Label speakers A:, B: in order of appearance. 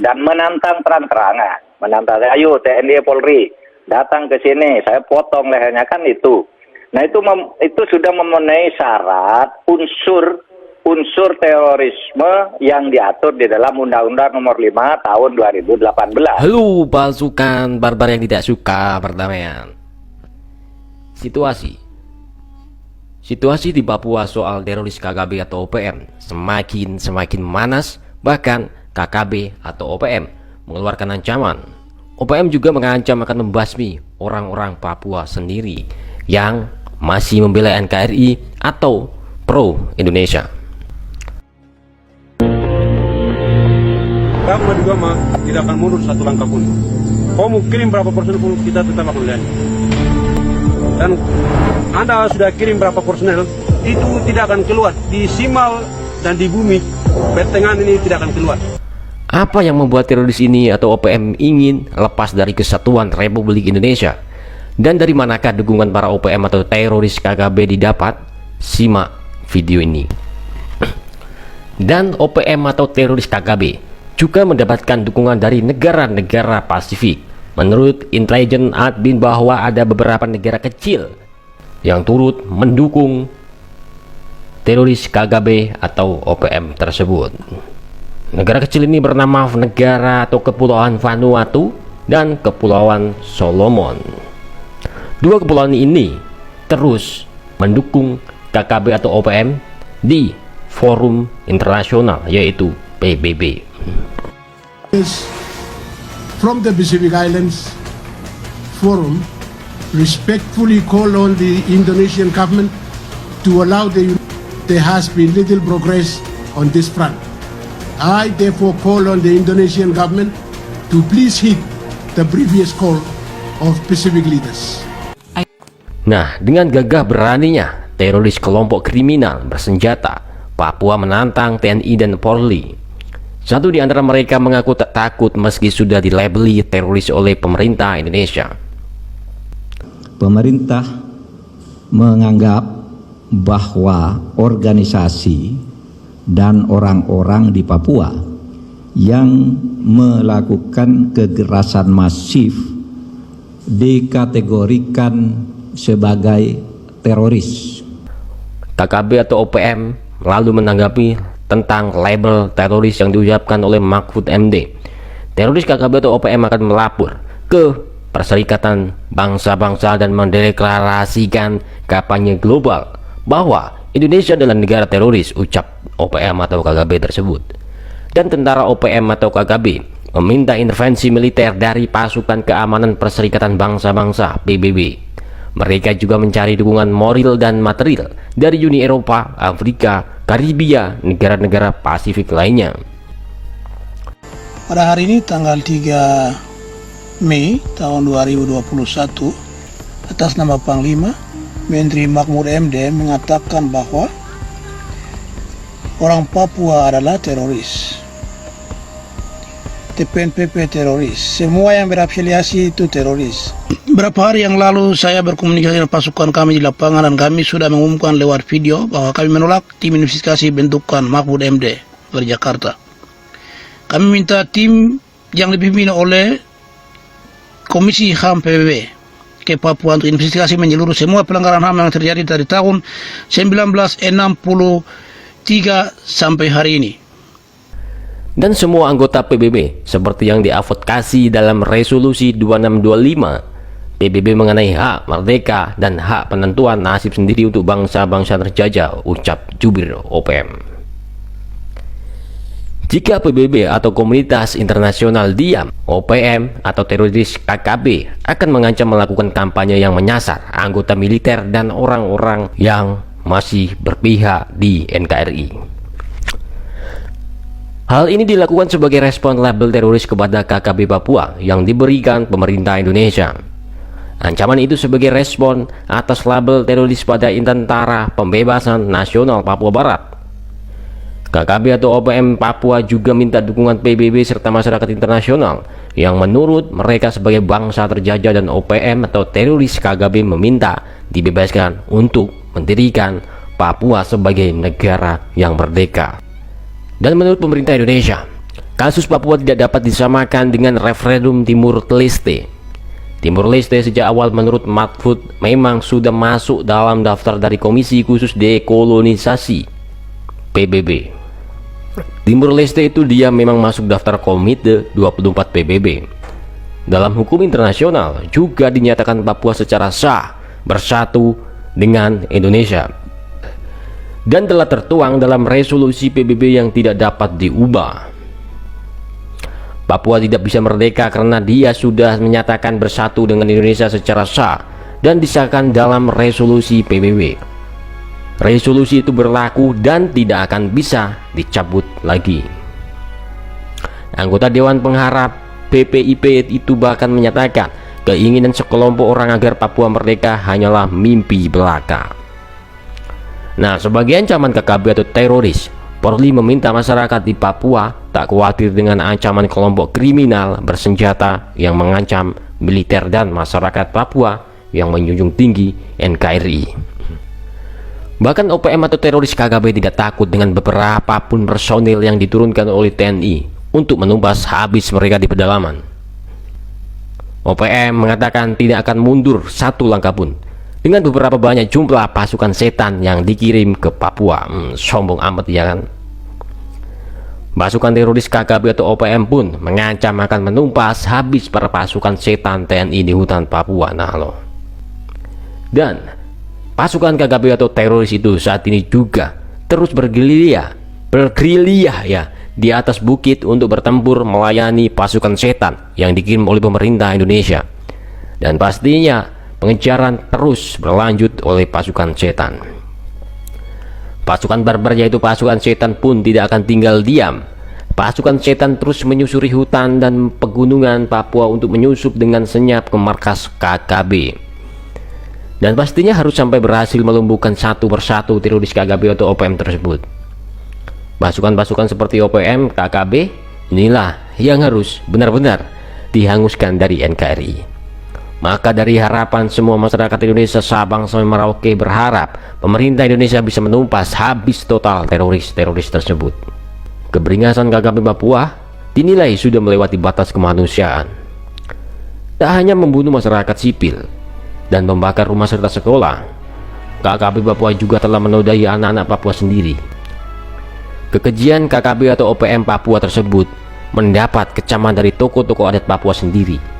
A: dan menantang terang-terangan, menantang, ayo TNI Polri datang ke sini, saya potong lehernya, kan itu. Nah itu sudah memenuhi syarat unsur terorisme yang diatur di dalam Undang-Undang Nomor 5 Tahun 2018.
B: Halo pasukan barbar yang tidak suka perdamaian. Situasi di Papua soal teroris KKB atau OPM semakin manas. Bahkan KKB atau OPM mengeluarkan ancaman. OPM juga mengancam akan membasmi orang-orang Papua sendiri yang masih membela NKRI atau pro Indonesia.
C: Kami juga tidak akan mundur satu langkah pun. Kau mau kirim berapa personel pun kita tetap akan melayani. Dan Anda sudah kirim berapa personel, itu tidak akan keluar di Simal dan di bumi pertengahan ini, tidak akan keluar.
B: Apa yang membuat teroris ini atau OPM ingin lepas dari kesatuan Republik Indonesia? Dan dari manakah dukungan para OPM atau teroris KKB didapat? Simak video ini. Dan OPM atau teroris KKB juga mendapatkan dukungan dari negara-negara Pasifik. Menurut intelijen admin bahwa ada beberapa negara kecil yang turut mendukung teroris KKB atau OPM tersebut. Negara kecil ini bernama negara atau Kepulauan Vanuatu dan Kepulauan Solomon. Dua kepulauan ini terus mendukung KKB atau OPM di forum internasional yaitu PBB.
D: From the Pacific Islands Forum respectfully call on the Indonesian government to allow there has been little progress on this front. I therefore call on the Indonesian government to please heed the previous call of Pacific leaders.
B: Nah, dengan gagah beraninya teroris kelompok kriminal bersenjata Papua menantang TNI dan Polri. Satu di antara mereka mengaku tak takut meski sudah dilabeli teroris oleh pemerintah Indonesia.
E: Pemerintah menganggap bahwa organisasi dan orang-orang di Papua yang melakukan kekerasan masif dikategorikan sebagai teroris.
B: KKB atau OPM lalu menanggapi tentang label teroris yang diucapkan oleh Mahfud MD. Teroris KKB atau OPM akan melapor ke Perserikatan Bangsa-Bangsa dan mendeklarasikan kampanye global bahwa Indonesia adalah negara teroris, ucap OPM atau KKB tersebut. Dan tentara OPM atau KKB meminta intervensi militer dari pasukan keamanan Perserikatan Bangsa-Bangsa PBB. Mereka juga mencari dukungan moral dan material dari Uni Eropa, Afrika, Karibia, negara-negara Pasifik lainnya.
F: Pada hari ini tanggal 3 Mei tahun 2021, atas nama Panglima, Menteri Mahfud MD mengatakan bahwa orang Papua adalah teroris. TPNPP teroris, semua yang berafiliasi itu teroris. Beberapa hari yang lalu saya berkomunikasi dengan pasukan kami di lapangan dan kami sudah mengumumkan lewat video bahwa kami menolak tim investigasi bentukan Mahfud MD dari Jakarta. Kami minta tim yang dipimpin oleh Komisi HAM PBB ke Papua untuk investigasi menyeluruh semua pelanggaran HAM yang terjadi dari tahun 1963 sampai hari ini.
B: Dan semua anggota PBB seperti yang diadvokasi dalam resolusi 2625 PBB mengenai hak merdeka dan hak penentuan nasib sendiri untuk bangsa-bangsa terjajah, ucap jubir OPM. Jika PBB atau komunitas internasional diam, OPM atau teroris KKB akan mengancam melakukan kampanye yang menyasar anggota militer dan orang-orang yang masih berpihak di NKRI. Hal ini dilakukan sebagai respon label teroris kepada KKB Papua yang diberikan pemerintah Indonesia. Ancaman itu sebagai respon atas label teroris pada Tentara Pembebasan Nasional Papua Barat. KKB atau OPM Papua juga minta dukungan PBB serta masyarakat internasional yang menurut mereka sebagai bangsa terjajah, dan OPM atau teroris KKB meminta dibebaskan untuk mendirikan Papua sebagai negara yang merdeka. Dan menurut pemerintah Indonesia, Kasus Papua tidak dapat disamakan dengan referendum Timur Leste. Timur Leste sejak awal menurut Mahfud memang sudah masuk dalam daftar dari Komisi Khusus Dekolonisasi PBB. Timur Leste itu dia memang masuk daftar Komite 24 PBB. Dalam hukum internasional juga dinyatakan Papua secara sah bersatu dengan Indonesia dan telah tertuang dalam resolusi PBB yang tidak dapat diubah. Papua tidak bisa merdeka karena dia sudah menyatakan bersatu dengan Indonesia secara sah dan disahkan dalam resolusi PBB. Resolusi itu berlaku dan tidak akan bisa dicabut lagi. Anggota Dewan Pengharap BPIP itu bahkan menyatakan keinginan sekelompok orang agar Papua merdeka hanyalah mimpi belaka. Nah, sebagai ancaman KKB atau teroris, Polri meminta masyarakat di Papua tak khawatir dengan ancaman kelompok kriminal bersenjata yang mengancam militer dan masyarakat Papua yang menjunjung tinggi NKRI. Bahkan OPM atau teroris KKB tidak takut dengan beberapa pun personil yang diturunkan oleh TNI untuk menumpas habis mereka di pedalaman. OPM mengatakan tidak akan mundur satu langkah pun dengan beberapa banyak jumlah pasukan setan yang dikirim ke Papua. Sombong amat ya kan. Pasukan teroris KKB atau OPM pun mengancam akan menumpas habis para pasukan setan TNI di hutan Papua. Nah loh. Dan pasukan KKB atau teroris itu saat ini juga terus bergerilya ya di atas bukit untuk bertempur melayani pasukan setan yang dikirim oleh pemerintah Indonesia. Dan pastinya pengejaran terus berlanjut oleh pasukan setan. Pasukan barbar yaitu pasukan setan pun tidak akan tinggal diam. Pasukan setan terus menyusuri hutan dan pegunungan Papua untuk menyusup dengan senyap ke markas KKB. Dan pastinya harus sampai berhasil melumpuhkan satu persatu teroris KKB atau OPM tersebut. Pasukan-pasukan seperti OPM, KKB inilah yang harus benar-benar dihanguskan dari NKRI. Maka dari harapan semua masyarakat Indonesia Sabang sampai Merauke berharap pemerintah Indonesia bisa menumpas habis total teroris-teroris tersebut. Keberingasan KKB Papua dinilai sudah melewati batas kemanusiaan. Tak hanya membunuh masyarakat sipil dan membakar rumah serta sekolah, KKB Papua juga telah menodai anak-anak Papua sendiri. Kekejian KKB atau OPM Papua tersebut mendapat kecaman dari tokoh-tokoh adat Papua sendiri.